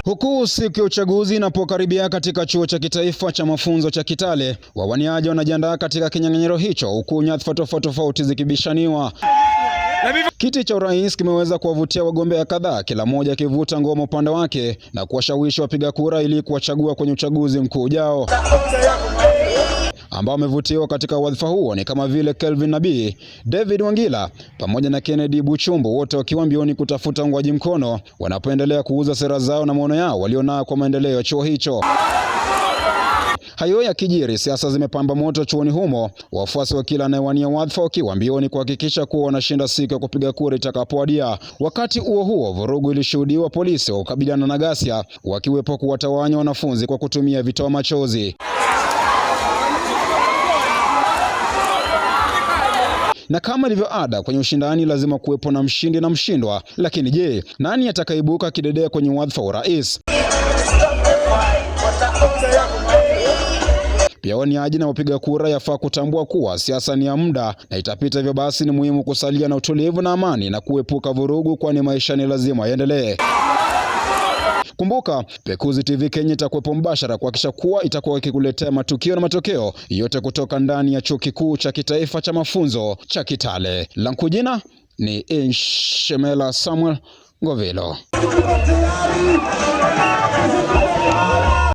Huku siku ya uchaguzi inapokaribia katika chuo cha kitaifa cha mafunzo cha Kitale, wawaniaji wanajiandaa katika kinyang'anyiro hicho, huku nyadhifa tofauti zikibishaniwa. Kiti cha urais kimeweza kuwavutia wagombea kadhaa, kila mmoja akivuta ngoma upande wake na kuwashawishi wapiga kura ili kuwachagua kwenye uchaguzi mkuu ujao. Ambao wamevutiwa katika wadhifa huo ni kama vile Kelvin Nabii, David Wangila pamoja na Kennedy Buchumbu, wote wakiwa mbioni kutafuta ungwaji mkono wanapoendelea kuuza sera zao na maono yao walionao kwa maendeleo ya chuo hicho. Hayo ya kijiri, siasa zimepamba moto chuoni humo, wafuasi wa kila anayewania wadhifa wakiwa mbioni kuhakikisha kuwa wanashinda siku ya kupiga kura itakapowadia. Wakati huo vurugu ilishuhudiwa, polisi wa kukabiliana na ghasia wakiwepo kuwatawanya wanafunzi kwa kutumia vitoa machozi. Na kama ilivyo ada kwenye ushindani, lazima kuwepo na mshindi na mshindwa. Lakini je, nani atakaibuka kidedea kwenye wadhifa wa urais? Pia waniaji na wapiga kura yafaa kutambua kuwa siasa ni ya muda na itapita, hivyo basi ni muhimu kusalia na utulivu na amani na kuepuka vurugu, kwani maisha ni lazima yaendelee. Kumbuka, Pekuzi TV Kenya itakuwepo mbashara kuhakikisha kuwa itakuwa ikikuletea matukio na matokeo yote kutoka ndani ya chuo kikuu cha kitaifa cha mafunzo cha Kitale. Langu jina ni Inshemela Samuel Ngovelo.